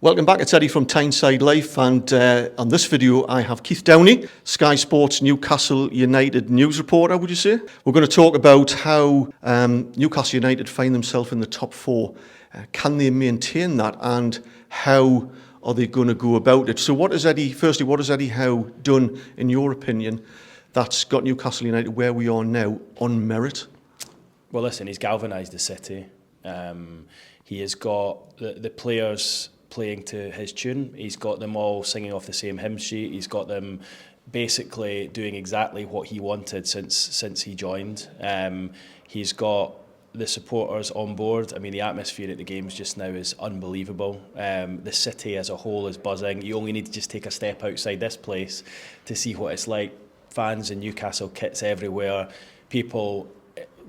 Welcome back, it's Eddie from Tyneside Life, and on this video I have Keith Downie, Sky Sports Newcastle United news reporter, would you say? We're going to talk about how Newcastle United find themselves in the top four. Can they maintain that, and how are they going to go about it? So what has Eddie Howe done, in your opinion, that's got Newcastle United where we are now on merit? Well, listen, he's galvanised the city. He has got the players playing to his tune. He's got them all singing off the same hymn sheet. He's got them basically doing exactly what he wanted since he joined. He's got the supporters on board. I mean, the atmosphere at the games just now is unbelievable. The city as a whole is buzzing. You only need to just take a step outside this place to see what it's like. Fans in Newcastle kits everywhere. People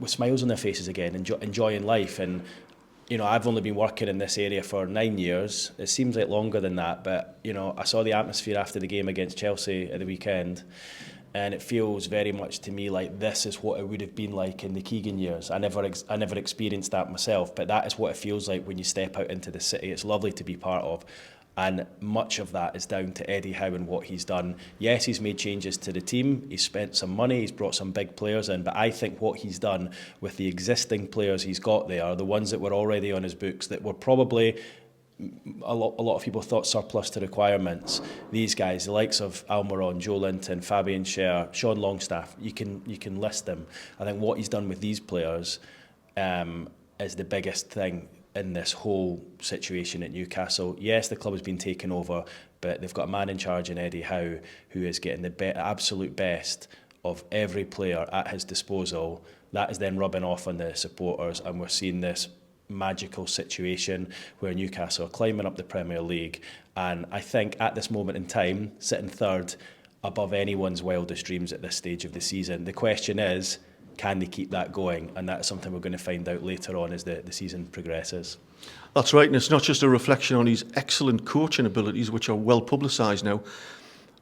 with smiles on their faces again, enjoying life. And you know, I've only been working in this area for 9 years. It seems like longer than that, but you know, I saw the atmosphere after the game against Chelsea at the weekend, and it feels very much to me like this is what it would have been like in the Keegan years. I never experienced that myself, but that is what it feels like when you step out into the city. It's lovely to be part of. And much of that is down to Eddie Howe and what he's done. Yes, he's made changes to the team. He's spent some money. He's brought some big players in. But I think what he's done with the existing players he's got there, the ones that were already on his books, that were probably a lot of people thought surplus to requirements. These guys, the likes of Almiron, Joe Linton, Fabian Schär, Sean Longstaff, you can list them. I think what he's done with these players is the biggest thing in this whole situation at Newcastle. Yes, the club has been taken over, but they've got a man in charge in Eddie Howe who is getting the absolute best of every player at his disposal. That is then rubbing off on the supporters, and we're seeing this magical situation where Newcastle are climbing up the Premier League, and I think at this moment in time, sitting third above anyone's wildest dreams at this stage of the season. The question is, can they keep that going? And that's something we're going to find out later on as the season progresses. That's right, and it's not just a reflection on his excellent coaching abilities, which are well publicised now,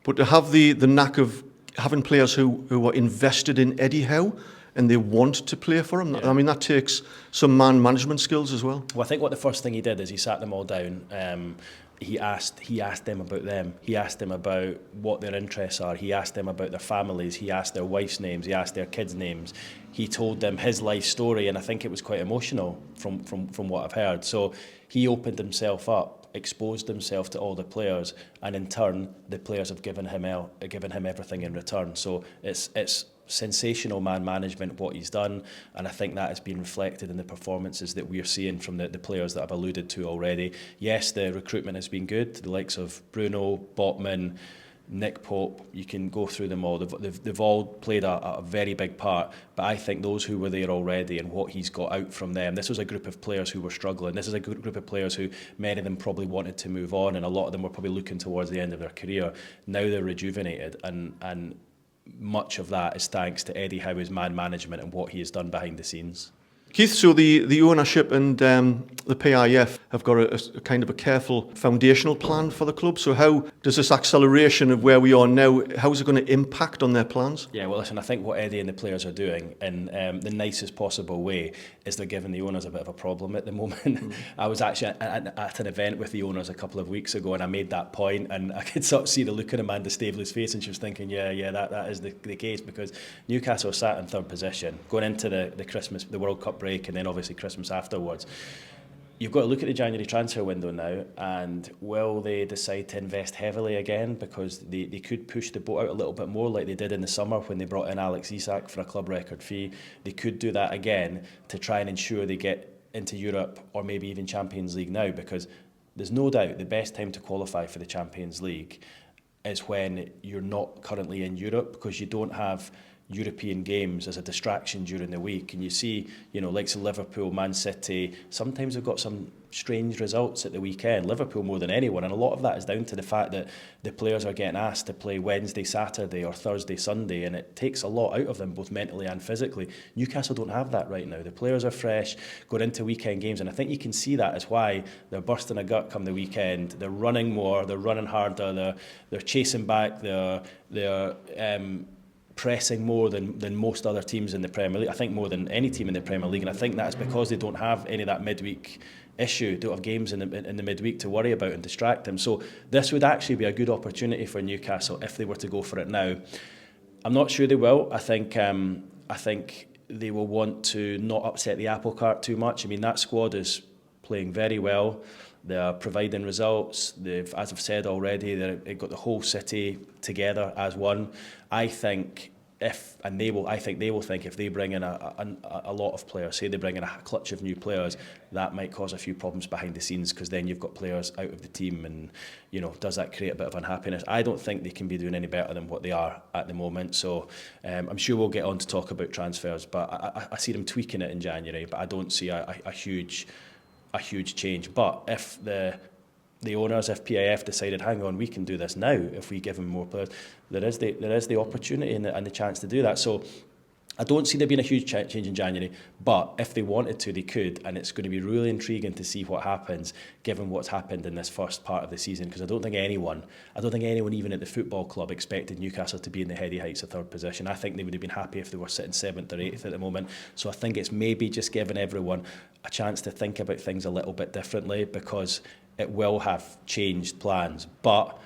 but to have the knack of having players who are invested in Eddie Howe and they want to play for him. Yeah. I mean, that takes some man management skills as well. Well, I think what the first thing he did is he sat them all down. He asked them about them. He asked them about what their interests are. He asked them about their families. He asked their wife's names. He asked their kids' names. He told them his life story, and I think it was quite emotional from what I've heard. So he opened himself up, exposed himself to all the players, and in turn, the players have given him everything in return. So it's sensational man management what he's done, and I think that has been reflected in the performances that we're seeing from the players that I've alluded to already. Yes, the recruitment has been good, the likes of Bruno, Botman, Nick Pope, you can go through them all. They've all played a very big part, but I think those who were there already and what he's got out from them, this was a group of players who were struggling. This is a group of players who many of them probably wanted to move on, and a lot of them were probably looking towards the end of their career. Now they're rejuvenated, and much of that is thanks to Eddie Howe's man management and what he has done behind the scenes. Keith, so the ownership and the PIF have got a kind of a careful foundational plan for the club. So how does this acceleration of where we are now, how is it going to impact on their plans? Yeah, well, listen, I think what Eddie and the players are doing in the nicest possible way is they're giving the owners a bit of a problem at the moment. I was actually at an event with the owners a couple of weeks ago, and I made that point, and I could sort of see the look on Amanda Staveley's face, and she was thinking, yeah, that is the case, because Newcastle sat in third position going into the World Cup break, and then obviously Christmas afterwards. You've got to look at the January transfer window now, and will they decide to invest heavily again, because they could push the boat out a little bit more like they did in the summer when they brought in Alex Isak for a club record fee. They could do that again to try and ensure they get into Europe or maybe even Champions League now, because there's no doubt the best time to qualify for the Champions League is when you're not currently in Europe, because you don't have European games as a distraction during the week. And you see, likes of Liverpool, Man City, sometimes they've got some strange results at the weekend. Liverpool more than anyone, and a lot of that is down to the fact that the players are getting asked to play Wednesday, Saturday or Thursday, Sunday, and it takes a lot out of them, both mentally and physically. Newcastle don't have that right now. The players are fresh, going into weekend games, and I think you can see that is why they're bursting a gut come the weekend. They're running more, they're running harder, they're chasing back, they're pressing more than most other teams in the Premier League. I think more than any team in the Premier League, and I think that's because they don't have any of that midweek issue, don't have games in the midweek to worry about and distract them. So this would actually be a good opportunity for Newcastle if they were to go for it now. I'm not sure they will. I think they will want to not upset the apple cart too much. I mean, that squad is playing very well. They're providing results. They've, as I've said already, they've got the whole city together as one. I think they will think if they bring in a lot of players, say they bring in a clutch of new players, that might cause a few problems behind the scenes, because then you've got players out of the team, and does that create a bit of unhappiness? I don't think they can be doing any better than what they are at the moment. So I'm sure we'll get on to talk about transfers, but I see them tweaking it in January, but I don't see a huge change. But if the owners, if PIF decided, hang on, we can do this now if we give them more players, there is the opportunity and the chance to do that. So I don't see there being a huge change in January, but if they wanted to, they could, and it's going to be really intriguing to see what happens given what's happened in this first part of the season, because I don't think anyone even at the football club expected Newcastle to be in the heady heights of third position. I think they would have been happy if they were sitting 7th or 8th at the moment. So I think it's maybe just giving everyone a chance to think about things a little bit differently, because it will have changed plans, but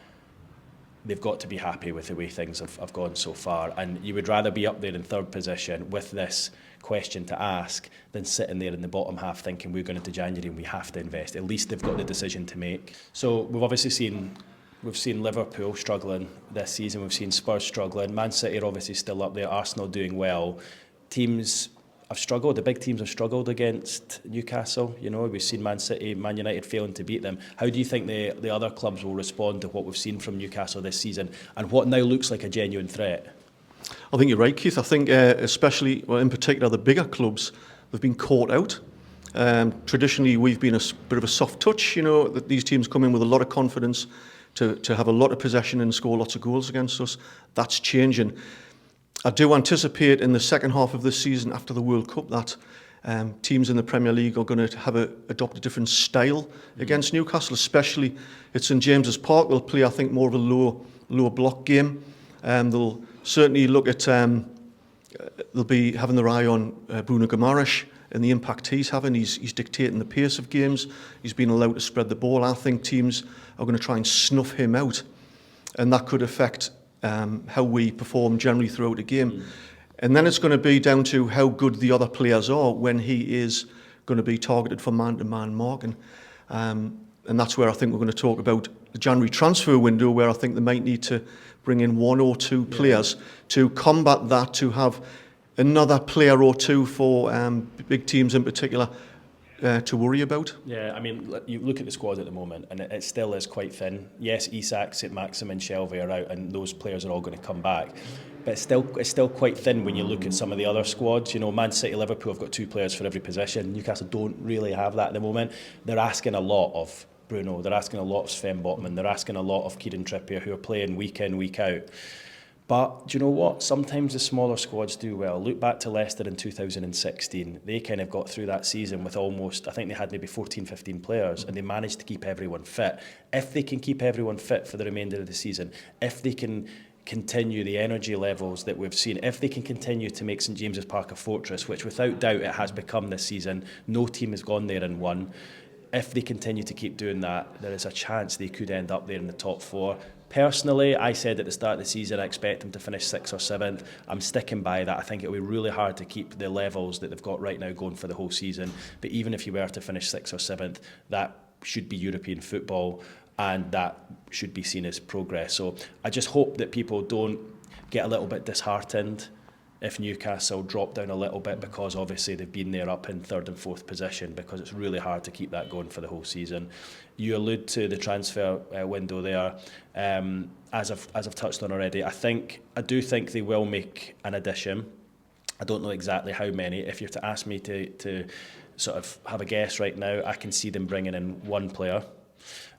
they've got to be happy with the way things have gone so far. And you would rather be up there in third position with this question to ask than sitting there in the bottom half thinking we're going into January and we have to invest. At least they've got the decision to make. So we've obviously seen Liverpool struggling this season. We've seen Spurs struggling. Man City are obviously still up there. Arsenal doing well. Teams have struggled. The big teams have struggled against Newcastle. We've seen Man City, Man United failing to beat them. How do you think the other clubs will respond to what we've seen from Newcastle this season and what now looks like a genuine threat? I think you're right, Keith. I think especially, in particular, the bigger clubs, they've been caught out. Traditionally, we've been a bit of a soft touch, that these teams come in with a lot of confidence to have a lot of possession and score lots of goals against us. That's changing. I do anticipate in the second half of this season, after the World Cup, that teams in the Premier League are going to adopt a different style against Newcastle, especially at St James's Park. They'll play, I think, more of a lower block game. They'll certainly look at, they'll be having their eye on Bruno Guimaraes and the impact he's having. He's dictating the pace of games. He's been allowed to spread the ball. I think teams are going to try and snuff him out, and that could affect how we perform generally throughout a game. And then it's going to be down to how good the other players are when he is going to be targeted for man-to-man marking. And that's where I think we're going to talk about the January transfer window, where I think they might need to bring in one or two players to combat that, to have another player or two for big teams in particular to worry about. Yeah, I mean, you look at the squad at the moment, and it still is quite thin. Yes, Isak, St Maximin, Shelvey are out, and those players are all going to come back. But it's still quite thin when you look at some of the other squads. Man City, Liverpool have got 2 players for every position. Newcastle don't really have that at the moment. They're asking a lot of Bruno. They're asking a lot of Sven Botman. They're asking a lot of Kieran Trippier, who are playing week in, week out. But do you know what? Sometimes the smaller squads do well. Look back to Leicester in 2016. They kind of got through that season with I think they had maybe 14, 15 players, and they managed to keep everyone fit. If they can keep everyone fit for the remainder of the season, if they can continue the energy levels that we've seen, if they can continue to make St James's Park a fortress, which without doubt it has become this season, no team has gone there and won. If they continue to keep doing that, there is a chance they could end up there in the top 4. Personally, I said at the start of the season I expect them to finish 6th or 7th. I'm sticking by that. I think it'll be really hard to keep the levels that they've got right now going for the whole season. But even if you were to finish 6th or 7th, that should be European football, and that should be seen as progress. So I just hope that people don't get a little bit disheartened if Newcastle drop down a little bit, because obviously they've been there up in 3rd and 4th position, because it's really hard to keep that going for the whole season. You allude to the transfer window there. As I've touched on already, I do think they will make an addition. I don't know exactly how many. If you're to ask me to sort of have a guess right now, I can see them bringing in 1 player.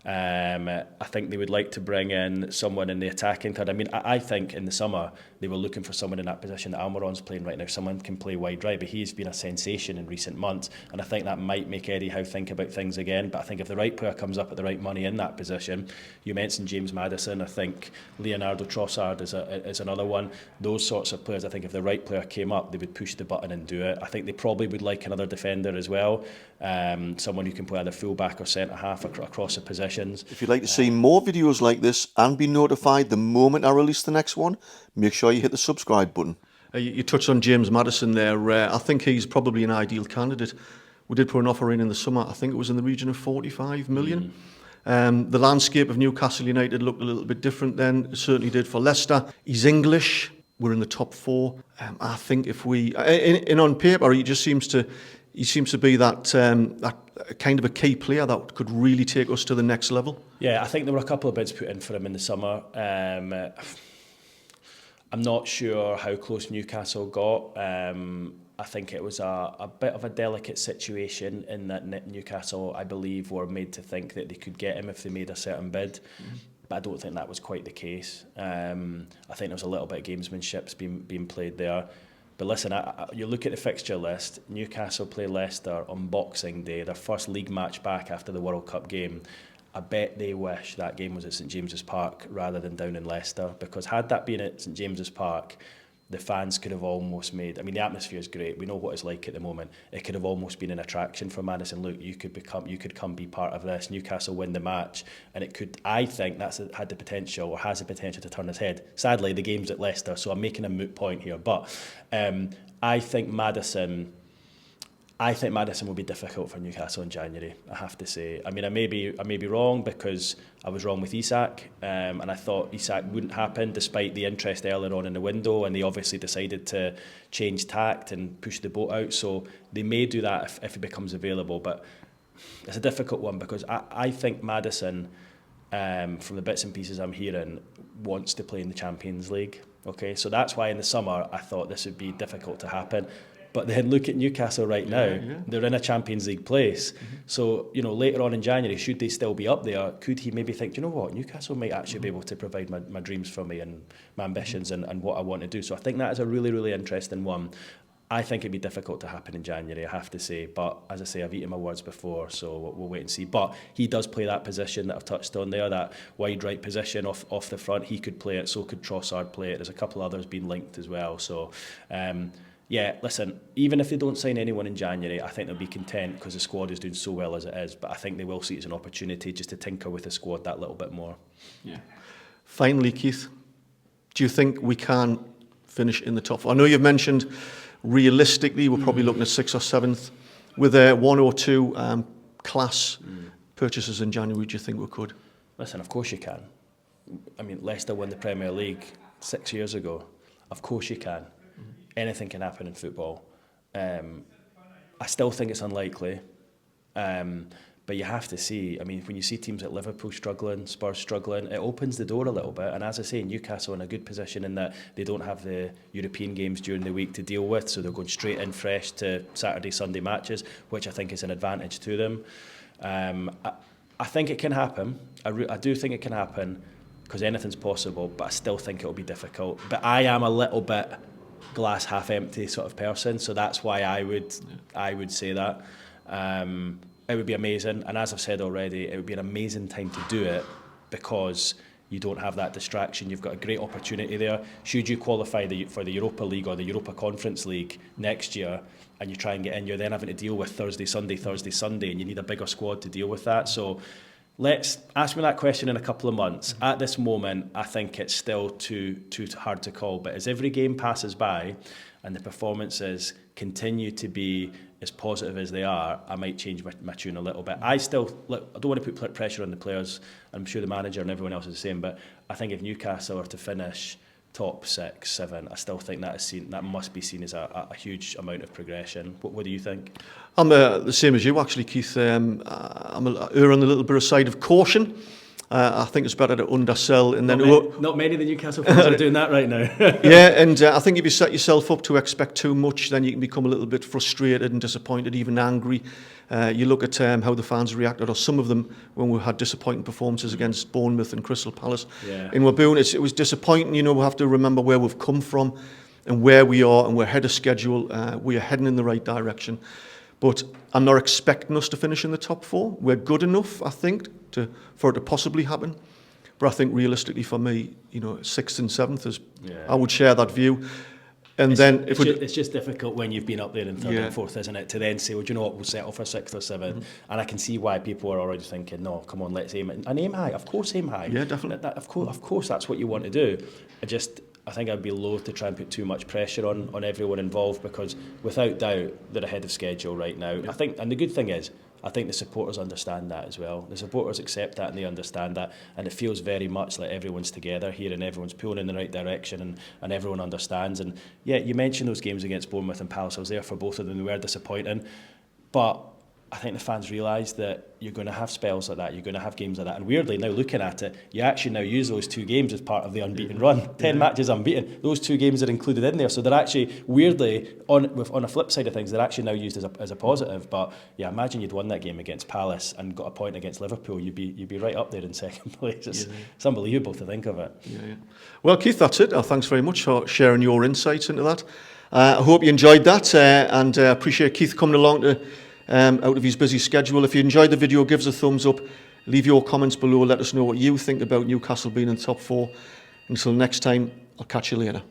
I think they would like to bring in someone in the attacking third. I mean, I think in the summer they were looking for someone in that position that Almiron's playing right now. Someone can play wide right, but he's been a sensation in recent months, and I think that might make Eddie Howe think about things again. But I think if the right player comes up at the right money in that position, you mentioned James Maddison, I think Leonardo Trossard is another one. Those sorts of players, I think if the right player came up, they would push the button and do it. I think they probably would like another defender as well, someone who can play either full-back or centre-half across the positions. If you'd like to see more videos like this and be notified the moment I release the next one, make sure you hit the subscribe button. You touched on James Maddison there. I think he's probably an ideal candidate. We did put an offer in the summer. I think it was in the region of 45 million. The landscape of Newcastle United looked a little bit different then. It certainly did for Leicester. He's English. We're in the top four. I think if we, on paper, he seems to be that kind of a key player that could really take us to the next level. Yeah, I think there were a couple of bids put in for him in the summer. I'm not sure how close Newcastle got. I think it was a bit of a delicate situation in that Newcastle, I believe, were made to think that they could get him if they made a certain bid. But I don't think that was quite the case. I think there was a little bit of gamesmanship being played there. But listen, you look at the fixture list, Newcastle play Leicester on Boxing Day, their first league match back after the World Cup game. I bet they wish that game was at St James's Park rather than down in Leicester, because had that been at St James's Park, the fans could have almost made, I mean, the atmosphere is great, we know what it's like at the moment, it could have almost been an attraction for Madison. Look, you could come be part of this, Newcastle win the match, and it could, I think that's had the potential, or has the potential to turn his head. Sadly, the game's at Leicester, so I'm making a moot point here, but I think Madison will be difficult for Newcastle in January, I have to say. I mean, I may be wrong, because I was wrong with Isak, and I thought Isak wouldn't happen despite the interest earlier on in the window, and they obviously decided to change tact and push the boat out, so they may do that if it becomes available, but it's a difficult one, because I think Maddison, from the bits and pieces I'm hearing, wants to play in the Champions League. Okay, so that's why in the summer I thought this would be difficult to happen. But then look at Newcastle right now. They're in a Champions League place. So, later on in January, should they still be up there, could he maybe think, you know what, Newcastle might actually be able to provide my dreams for me and my ambitions and what I want to do. So I think that is a really, really interesting one. I think it'd be difficult to happen in January, I have to say. But as I say, I've eaten my words before, so we'll wait and see. But he does play that position that I've touched on there, that wide right position off the front. He could play it, so could Trossard play it. There's a couple others being linked as well. So, yeah, listen, even if they don't sign anyone in January, I think they'll be content because the squad is doing so well as it is. But I think they will see it as an opportunity just to tinker with the squad that little bit more. Yeah. Finally, Keith, do you think we can finish in the top four? I know you've mentioned realistically we're probably looking at 6th or 7th. With 1 or 2 class purchases in January, do you think we could? Listen, of course you can. I mean, Leicester won the Premier League 6 years ago. Of course you can. Anything can happen in football. I still think it's unlikely, but you have to see. I mean, when you see teams like Liverpool struggling, Spurs struggling, it opens the door a little bit. And as I say, Newcastle in a good position in that they don't have the European games during the week to deal with, so they're going straight in fresh to Saturday, Sunday matches, which I think is an advantage to them. I think it can happen. I do think it can happen, because anything's possible, but I still think it'll be difficult. But I am a little bit glass half empty sort of person, so that's why I would say that. It would be amazing, and as I've said already, it would be an amazing time to do it, because you don't have that distraction. You've got a great opportunity there. Should you qualify for the Europa League or the Europa Conference League next year and you try and get in, you're then having to deal with Thursday, Sunday, and you need a bigger squad to deal with that. So let's ask me that question in a couple of months. At this moment, I think it's still too hard to call. But as every game passes by and the performances continue to be as positive as they are, I might change my tune a little bit. I don't want to put pressure on the players. I'm sure the manager and everyone else is the same. But I think if Newcastle are to finish top 6, 7, I still think that must be seen as a huge amount of progression. What do you think? I'm the same as you, actually, Keith. I'm err on the little bit of side of caution. I think it's better to undersell and then... Not many of the Newcastle fans are doing that right now. Yeah, and I think if you set yourself up to expect too much, then you can become a little bit frustrated and disappointed, even angry. You look at how the fans reacted, or some of them, when we had disappointing performances against Bournemouth and Crystal Palace. Yeah. In Waboon, it was disappointing. You know, we have to remember where we've come from and where we are, and we're ahead of schedule. We are heading in the right direction. But I'm not expecting us to finish in the top 4. We're good enough, I think, for it to possibly happen. But I think realistically for me, you know, 6th and 7th is, I would share that view. And it's just difficult when you've been up there in 3rd Yeah. and 4th, isn't it? To then say, well, do you know what, we'll settle for 6th or 7th. And I can see why people are already thinking, no, come on, let's aim it. And aim high, of course aim high. Yeah, definitely. Of course that's what you want to do. I think I'd be loath to try and put too much pressure on everyone involved, because without doubt they're ahead of schedule right now. Yeah. I think, and the good thing is, I think the supporters understand that as well. The supporters accept that and they understand that, and it feels very much like everyone's together here and everyone's pulling in the right direction, and everyone understands. And yeah, you mentioned those games against Bournemouth and Palace. I was there for both of them. They were disappointing, but I think the fans realise that you're going to have spells like that, you're going to have games like that. And weirdly, now looking at it, you actually now use those 2 games as part of the unbeaten run. 10 matches unbeaten. Those 2 games are included in there. So they're actually, weirdly, on a flip side of things, they're actually now used as a positive. But yeah, imagine you'd won that game against Palace and got a point against Liverpool. You'd be right up there in 2nd place. It's unbelievable to think of it. Yeah. Well, Keith, that's it. Thanks very much for sharing your insights into that. I hope you enjoyed that, and appreciate Keith coming along to out of his busy schedule. If you enjoyed the video, give us a thumbs up. Leave your comments below. Let us know what you think about Newcastle being in the top 4. Until next time, I'll catch you later.